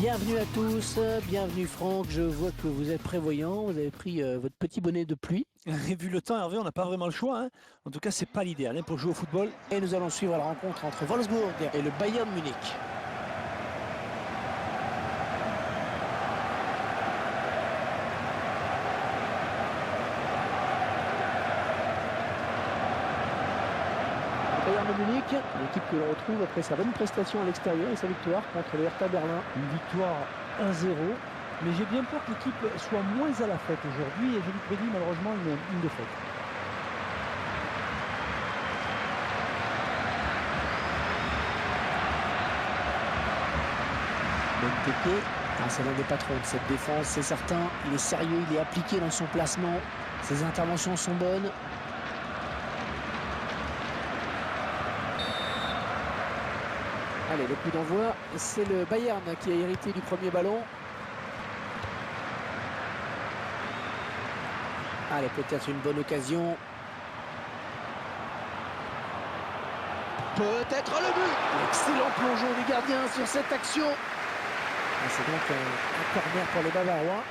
Bienvenue à tous, bienvenue Franck, je vois que vous êtes prévoyant, vous avez pris votre petit bonnet de pluie. Et vu le temps, Hervé, on n'a pas vraiment le choix. Hein. En tout cas, c'est pas l'idéal pour jouer au football. Et nous allons suivre la rencontre entre Wolfsburg et le Bayern Munich. Bayern Munich, l'équipe que l'on retrouve après sa bonne prestation à l'extérieur et sa victoire contre le Hertha Berlin. Une victoire 1-0. Mais j'ai bien peur que l'équipe soit moins à la fête aujourd'hui et je lui prédis malheureusement une défaite. Benteke, c'est l'un des patrons de cette défense, c'est certain. Il est sérieux, il est appliqué dans son placement. Ses interventions sont bonnes. Allez, le coup d'envoi, c'est le Bayern qui a hérité du premier ballon. Allez, peut-être une bonne occasion. Peut-être le but. Excellent plongeon du gardien sur cette action. Et c'est donc un corner pour les Bavarois.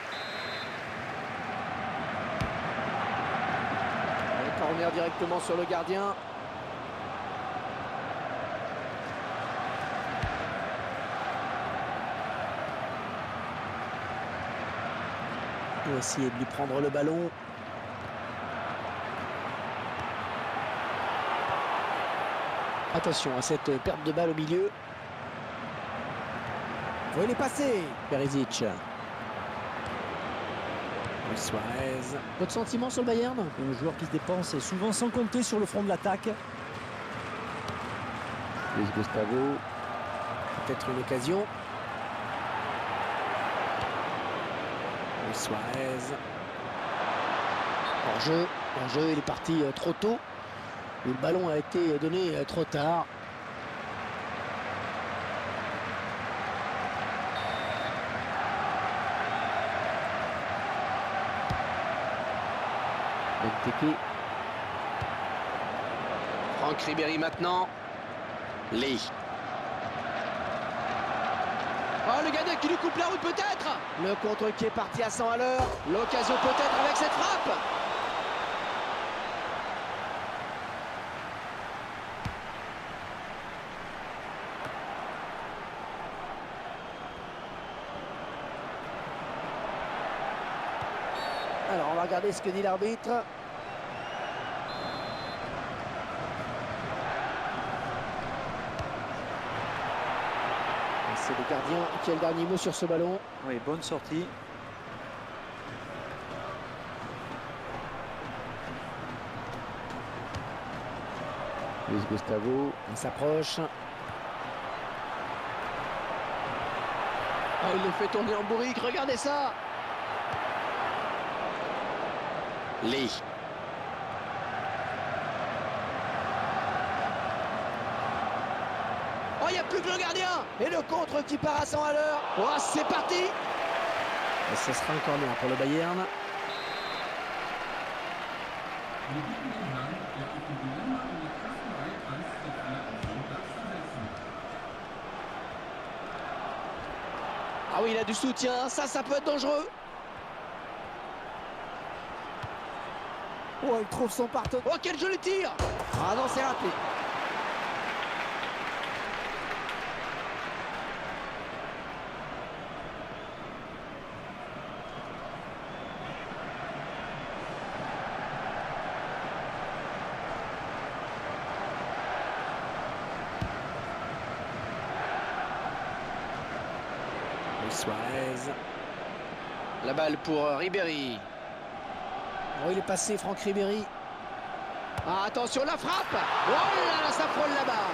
Un corner directement sur le gardien. Il va essayer de lui prendre le ballon. Attention à cette perte de balle au milieu. Oh, il est passé, Perisic. Suarez. Votre sentiment sur le Bayern? Un joueur qui se dépense souvent sans compter sur le front de l'attaque. Luis Gustavo. Peut-être une occasion. Suarez. Hors-jeu, il est parti trop tôt. Le ballon a été donné trop tard. Benteke. Franck Ribéry maintenant. Lee. Oh, le gardien qui lui coupe la route peut-être. Le contre qui est parti à 100 à l'heure. L'occasion peut-être avec cette frappe. Alors on va regarder ce que dit l'arbitre. C'est le gardien qui a le dernier mot sur ce ballon. Oui, bonne sortie. Luis Gustavo, il s'approche. Oh, il le fait tourner en bourrique, regardez ça. Lee. Oh, il n'y a plus que le gardien. Et le contre qui part à 100 à l'heure. Oh, c'est parti. Et ce sera un corner pour le Bayern. Ah oui, il a du soutien. Ça peut être dangereux. Oh, il trouve son partenaire. Oh, quel joli tir. Ah non, c'est raté. Suarez. La balle pour Ribéry. Oh, il est passé, Franck Ribéry. Ah, attention, la frappe. Oh là là, ça frôle la barre.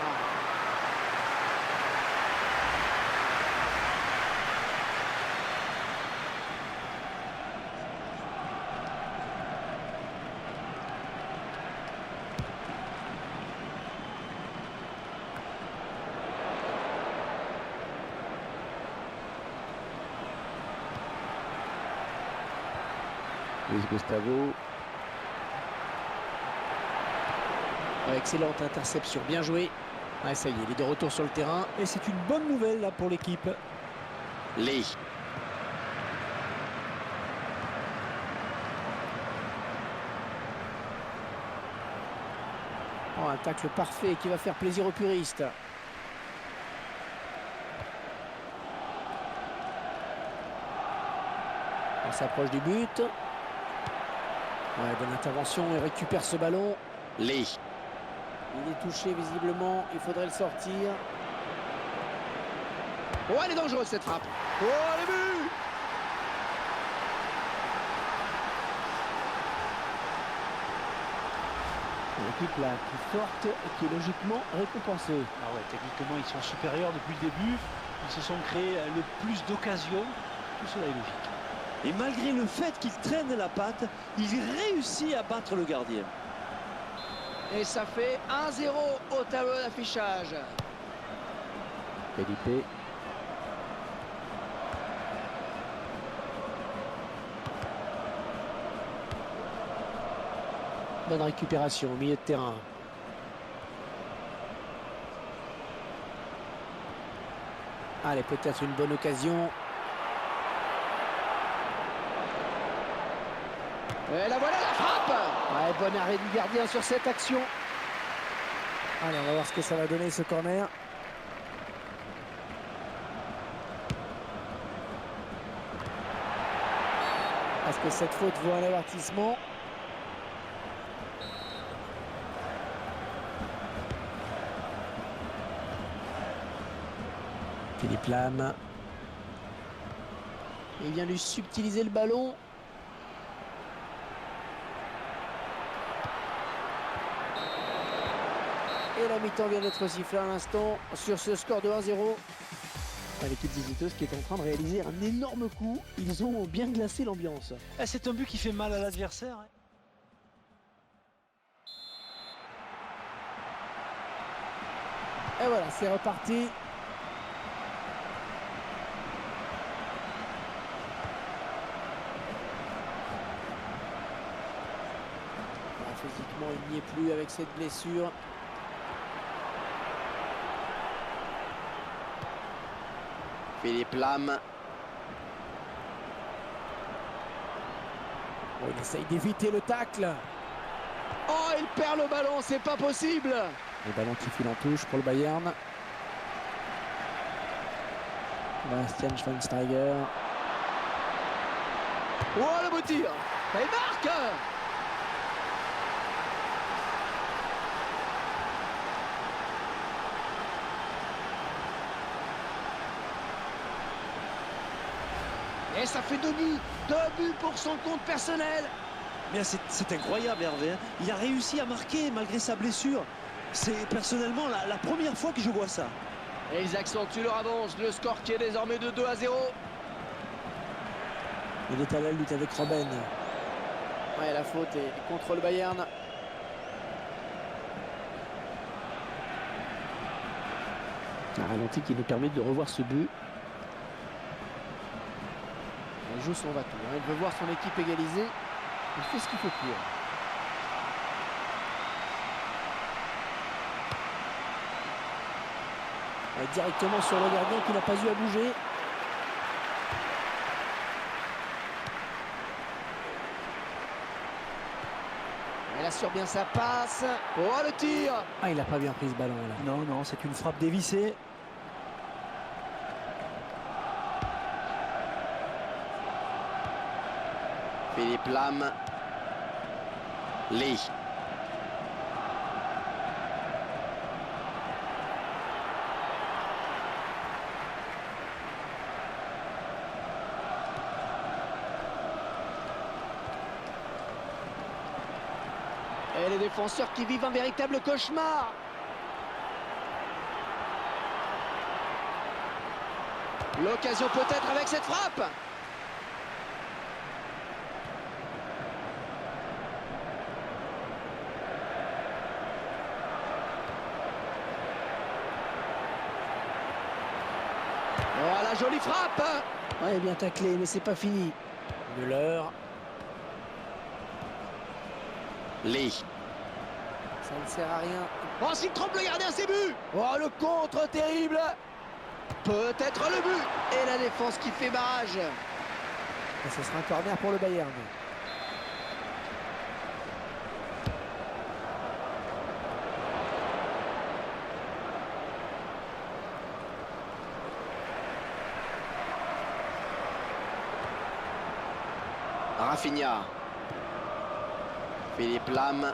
Luis Gustavo. Excellente interception, bien joué. Ah, ça y est, il est de retour sur le terrain. Et c'est une bonne nouvelle là pour l'équipe. Lee. Oh, un tacle parfait qui va faire plaisir aux puristes. On s'approche du but. Ouais, bonne intervention, il récupère ce ballon. Lee. Il est touché visiblement, il faudrait le sortir. Oh, elle est dangereuse cette frappe. Oh, le but! L'équipe là plus forte et qui est logiquement récompensée. Ah ouais, techniquement ils sont supérieurs depuis le début. Ils se sont créés le plus d'occasions. Tout cela est logique. Et malgré le fait qu'il traîne la patte, il réussit à battre le gardien. Et ça fait 1-0 au tableau d'affichage. Felipe. Bonne récupération au milieu de terrain. Allez, peut-être une bonne occasion. Et la voilà la frappe! Ouais, bon arrêt du gardien sur cette action. Allez, on va voir ce que ça va donner ce corner. Est-ce que cette faute vaut un avertissement? Philippe Lam. Il vient lui subtiliser le ballon. Et la mi-temps vient d'être sifflée à l'instant sur ce score de 1-0. L'équipe visiteuse qui est en train de réaliser un énorme coup. Ils ont bien glacé l'ambiance. C'est un but qui fait mal à l'adversaire. Et voilà, c'est reparti. Physiquement, il n'y est plus avec cette blessure. Philippe Lam. Oh, il essaye d'éviter le tacle. Oh, il perd le ballon, c'est pas possible. Le ballon qui file en touche pour le Bayern. Bastian Schweinsteiger. Oh, le beau tir. Il marque. Et ça fait 2 buts. 2 buts pour son compte personnel. Mais c'est incroyable, Hervé. Il a réussi à marquer malgré sa blessure. C'est personnellement la première fois que je vois ça. Et ils accentuent leur avance. Le score qui est désormais de 2-0. Il est à la lutte avec Robben. Ouais, la faute est contre le Bayern. Un ralenti qui nous permet de revoir ce but. Il joue son va-tout. Il veut voir son équipe égaliser. Il fait ce qu'il faut pour. Directement sur le gardien qui n'a pas eu à bouger. Il assure bien sa passe. Oh, le tir! Ah, il n'a pas bien pris ce ballon là. Non, non, c'est une frappe dévissée. Philippe Lam. Lee. Et les défenseurs qui vivent un véritable cauchemar. L'occasion peut-être avec cette frappe. Voilà, jolie frappe. Ouais, bien taclé, mais c'est pas fini. Müller. Lee. Ça ne sert à rien. Oh, s'il trompe le gardien, c'est but. Oh, le contre terrible. Peut-être le but. Et la défense qui fait barrage. Et ce sera un corner pour le Bayern. Rafinha. Philippe Lam.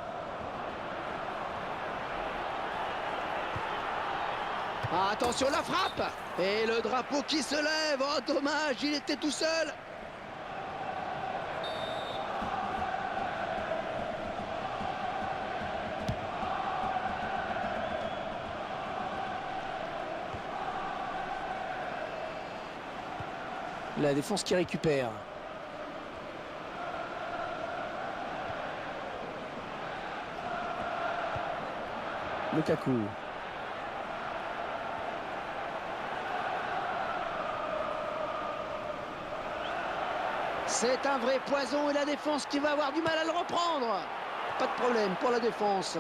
Ah, attention la frappe. Et le drapeau qui se lève. Oh dommage, il était tout seul. La défense qui récupère. Lukaku. C'est un vrai poison et la défense qui va avoir du mal à le reprendre. Pas de problème pour la défense.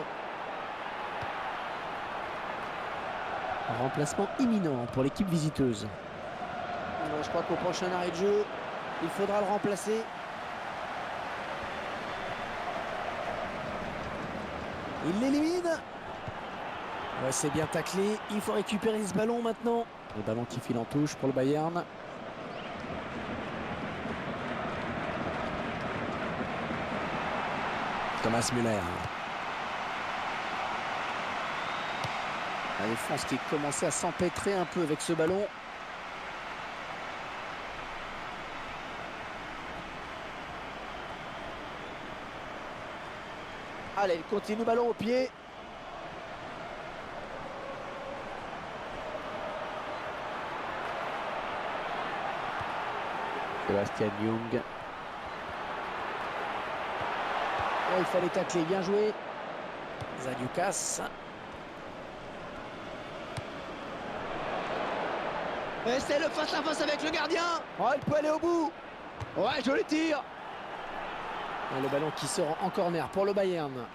Un remplacement imminent pour l'équipe visiteuse. Je crois qu'au prochain arrêt de jeu, il faudra le remplacer. Il l'élimine. Ouais, c'est bien taclé. Il faut récupérer ce ballon maintenant. Le ballon qui file en touche pour le Bayern. Thomas Müller. La défense qui commençait à s'empêtrer un peu avec ce ballon. Allez, il continue, ballon au pied. Sébastien Young. Oh, il fallait tacler, bien joué. Zaniukas. Et c'est le face-à-face avec le gardien. Oh, il peut aller au bout. Ouais, joli tir. Et le ballon qui sort en corner pour le Bayern.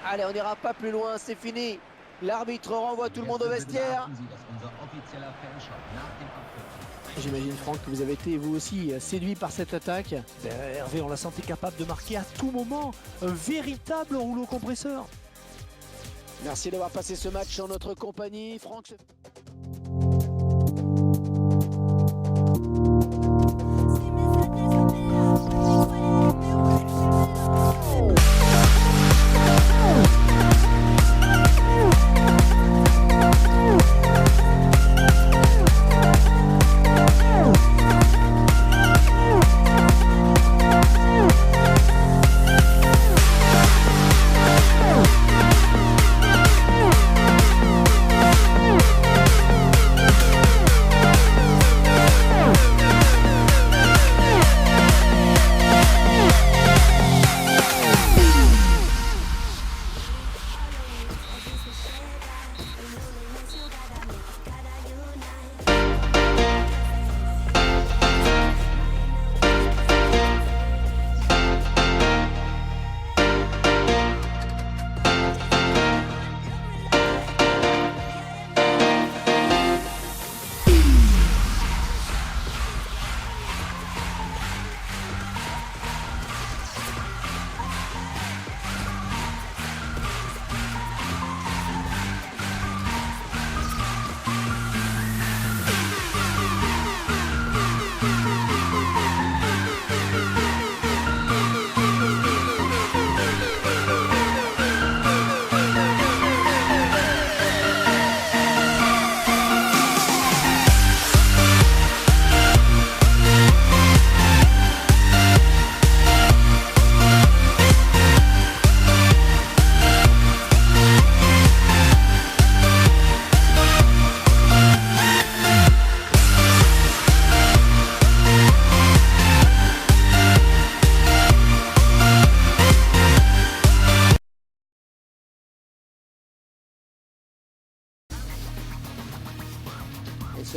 Allez, on n'ira pas plus loin, c'est fini. L'arbitre renvoie tout le monde au vestiaire. J'imagine, Franck, que vous avez été vous aussi séduit par cette attaque. Hervé, on l'a senti capable de marquer à tout moment. Un véritable rouleau compresseur. Merci d'avoir passé ce match en notre compagnie, Franck.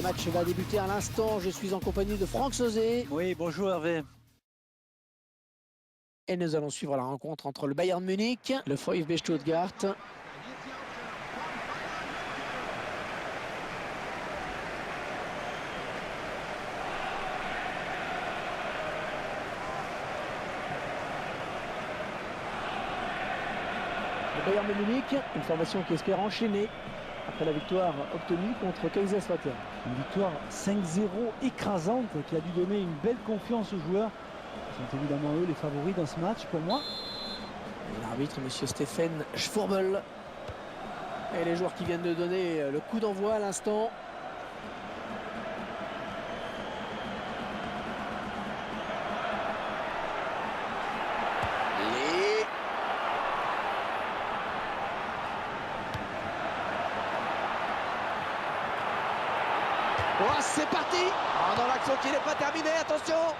match va débuter à l'instant. Je suis en compagnie de Franck Sauzet. Oui, bonjour Hervé. Et nous allons suivre la rencontre entre le Bayern Munich, le VfB Stuttgart. Le Bayern de Munich, une formation qui espère enchaîner après la victoire obtenue contre Kaiserslautern. Une victoire 5-0 écrasante qui a dû donner une belle confiance aux joueurs. Ce sont évidemment eux les favoris dans ce match pour moi. L'arbitre, M. Stephen Schwurbel. Et les joueurs qui viennent de donner le coup d'envoi à l'instant. Oh, c'est parti! Oh, dans l'action qui n'est pas terminée, attention!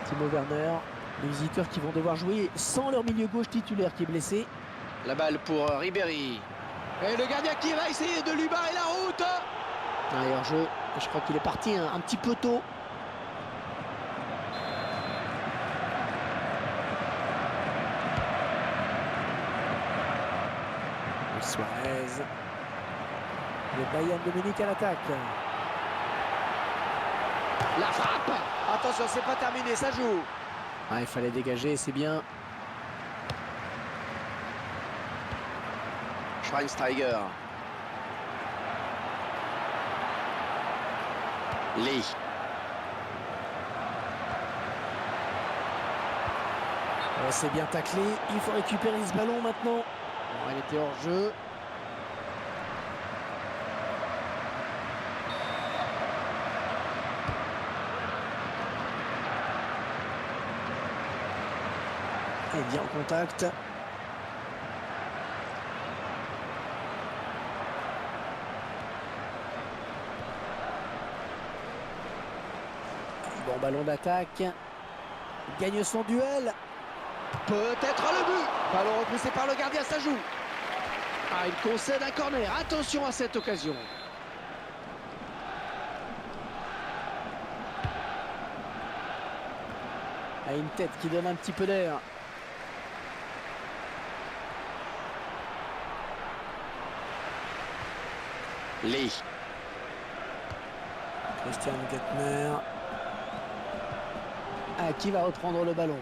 Timo Werner, les visiteurs qui vont devoir jouer sans leur milieu gauche titulaire qui est blessé. La balle pour Ribéry. Et le gardien qui va essayer de lui barrer la route. D'ailleurs, je crois qu'il est parti un petit peu tôt. Suarez. Le Bayern de Munich à l'attaque. La frappe! Attention, c'est pas terminé, ça joue. Ah, il fallait dégager, c'est bien. Schweinsteiger. Lee. Oh, c'est bien taclé. Il faut récupérer ce ballon maintenant. Bon, elle était hors jeu. Et bien en contact. Bon ballon d'attaque. Gagne son duel. Peut-être le but. Ballon repoussé par le gardien, ça joue. Ah, il concède un corner. Attention à cette occasion. Ah, une tête qui donne un petit peu d'air. Lee. Christian Gettner. Ah, qui va reprendre le ballon?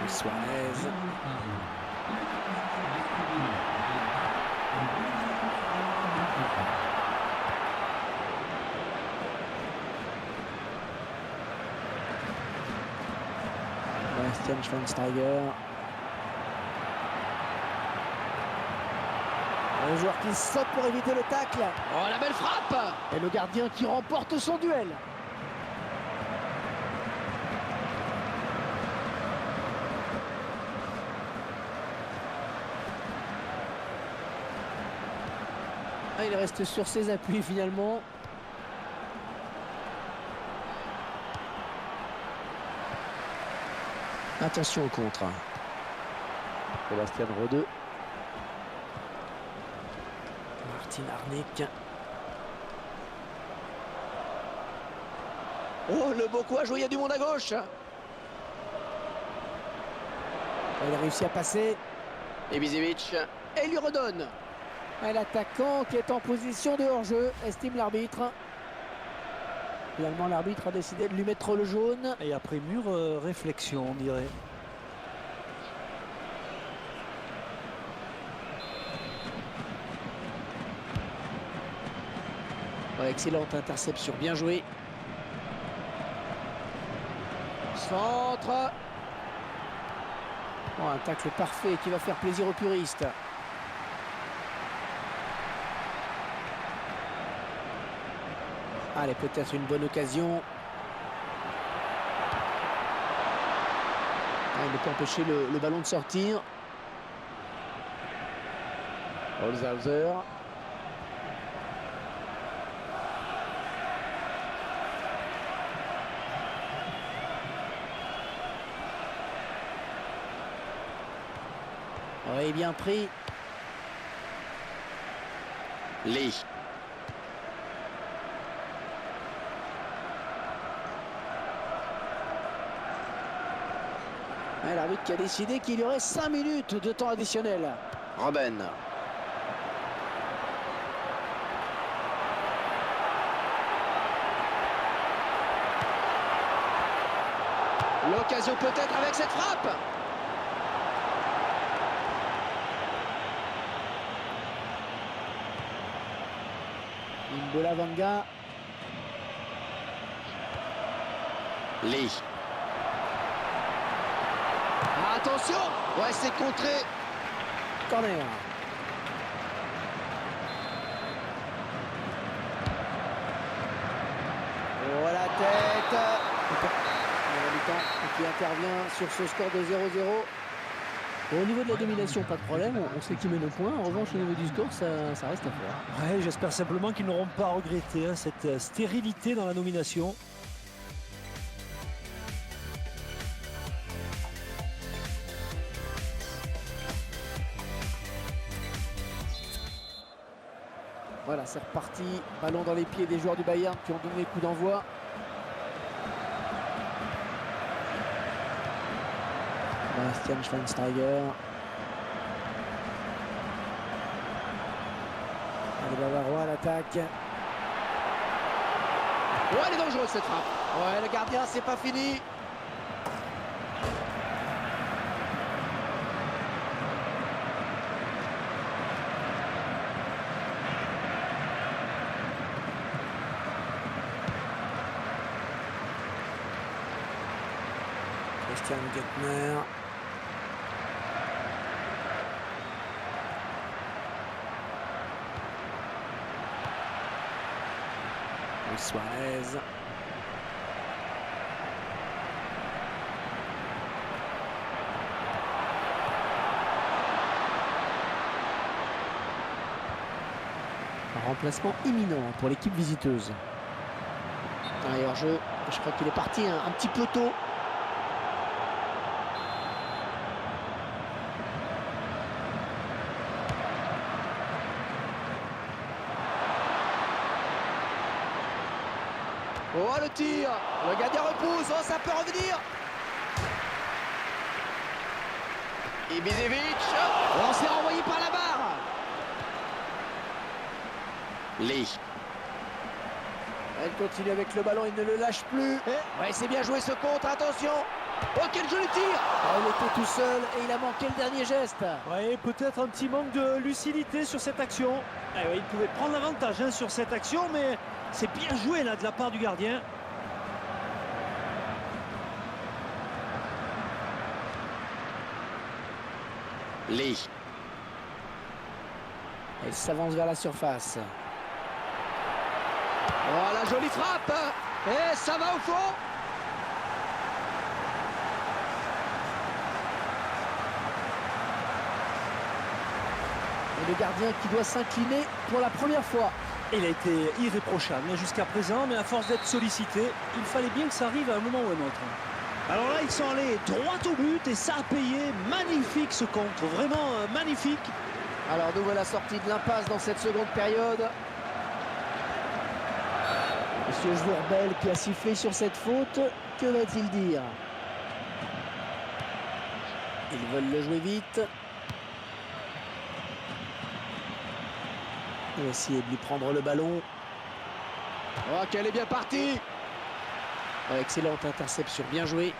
Suarez. Bastian Schweinsteiger. Un joueur qui saute pour éviter le tacle. Oh, la belle frappe! Et le gardien qui remporte son duel. Ah, il reste sur ses appuis finalement. Attention au contre. Sébastien Rodeux. Martin Harnik. Oh, le beau coup à jouer, il y a du monde à gauche. Il a réussi à passer. Ibisevic. Et il lui redonne. Et l'attaquant qui est en position de hors-jeu, estime l'arbitre. Finalement, l'arbitre a décidé de lui mettre le jaune. Et après mûre réflexion, on dirait. Ouais, excellente interception, bien joué. Centre. Oh, un tacle parfait qui va faire plaisir aux puristes. Allez, peut-être une bonne occasion. Ah, il ne peut empêcher le ballon de sortir. Holzhauser. Oui, bien pris. Lee. Ouais, l'arbitre qui a décidé qu'il y aurait 5 minutes de temps additionnel. Robben. L'occasion peut-être avec cette frappe. Imbola Vanga. Lee. Attention. Ouais, c'est contré. Corner. Oh, la tête. Qui intervient sur ce score de 0-0. Au niveau de la domination, pas de problème, on sait qui mène le point. En revanche, au niveau du score, ça reste à faire. Ouais, j'espère simplement qu'ils n'auront pas regretté cette stérilité dans la nomination. Voilà, c'est reparti. Ballon dans les pieds des joueurs du Bayern qui ont donné coup d'envoi. Bastian Schweinsteiger. Les Bavarois à l'attaque. Ouais, elle est dangereuse cette frappe. Ouais, le gardien, c'est pas fini. Christian Gettner. Suarez. Un remplacement imminent pour l'équipe visiteuse. Allez, hors-jeu, je crois qu'il est parti un petit peu tôt. Oh, le tir. Le gardien repousse. Oh, ça peut revenir. Ibisevic. Oh, on s'est renvoyé par la barre. Lee. Elle continue avec le ballon, il ne le lâche plus. Ouais, c'est bien joué ce contre, attention. Oh, quel joli tir. Il était tout seul et il a manqué le dernier geste. Ouais, peut-être un petit manque de lucidité sur cette action. Il pouvait prendre l'avantage sur cette action, mais c'est bien joué là de la part du gardien. Lee. Elle s'avance vers la surface. Oh, la jolie frappe. Et ça va au fond. Et le gardien qui doit s'incliner pour la première fois. Il a été irréprochable jusqu'à présent, mais à force d'être sollicité, il fallait bien que ça arrive à un moment ou à un autre. Alors là, ils sont allés droit au but et ça a payé. Magnifique ce contre, vraiment magnifique. Alors nous voilà sortis de l'impasse dans cette seconde période. Monsieur Jourbel qui a sifflé sur cette faute, que va-t-il dire? Ils veulent le jouer vite. Il va essayer de lui prendre le ballon. Oh, qu'elle est bien partie. Oh, excellente interception, bien joué.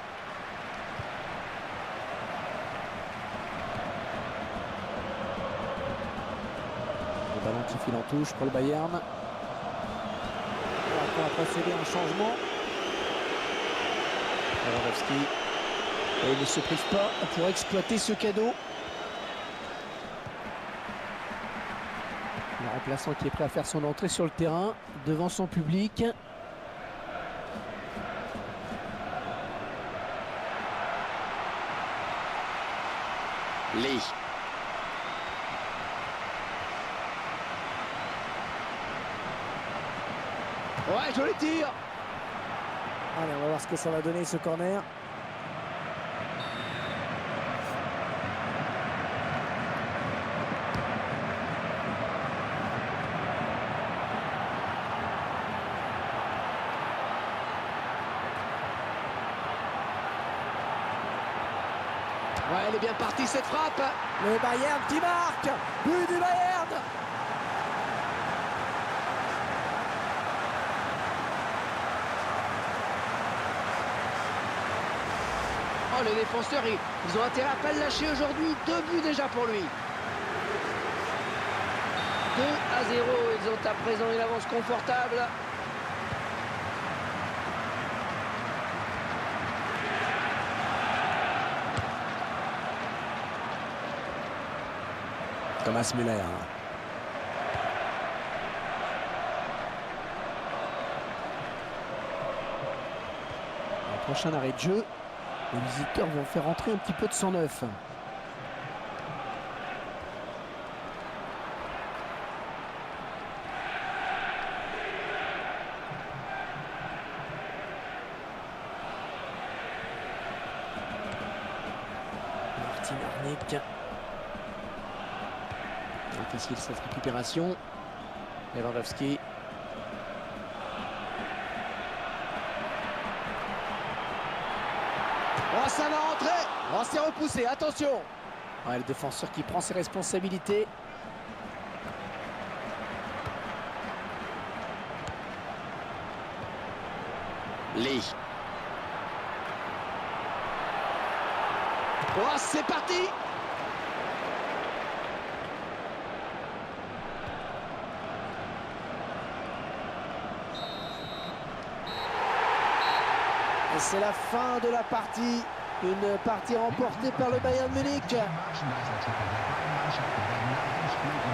Le ballon qui file en touche pour le Bayern. On va procéder à un changement. Lewandowski. Et il ne se prive pas pour exploiter ce cadeau. Le remplaçant qui est prêt à faire son entrée sur le terrain devant son public. Lee. Ouais, joli tir. Allez, on va voir ce que ça va donner ce corner. Ouais, elle est bien partie cette frappe. Le Bayern qui marque. But du Bayern. Oh, les défenseurs, ils ont intérêt à pas le lâcher aujourd'hui. 2 buts déjà pour lui. 2-0, ils ont à présent une avance confortable. Thomas Müller. Au prochain arrêt de jeu, les visiteurs vont faire entrer un petit peu de sang neuf. Martin Arnick. Difficile cette récupération. Lewandowski. Oh, ça va rentrer. Oh, c'est repoussé, attention. Ouais, le défenseur qui prend ses responsabilités. Lee. Oh, c'est parti. Et c'est la fin de la partie. Une partie remportée par le Bayern Munich.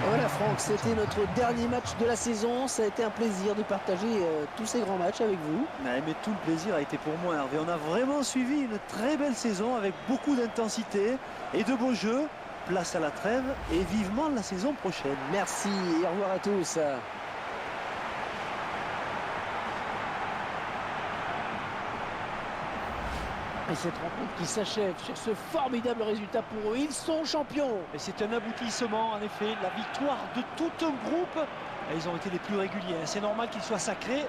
Voilà Franck, c'était notre dernier match de la saison. Ça a été un plaisir de partager tous ces grands matchs avec vous. Ouais, mais tout le plaisir a été pour moi, Hervé. On a vraiment suivi une très belle saison avec beaucoup d'intensité et de beaux jeux. Place à la trêve et vivement la saison prochaine. Merci et au revoir à tous. Et cette rencontre qui s'achève sur ce formidable résultat pour eux. Ils sont champions. Et c'est un aboutissement, en effet, la victoire de tout un groupe. Et ils ont été les plus réguliers. C'est normal qu'ils soient sacrés.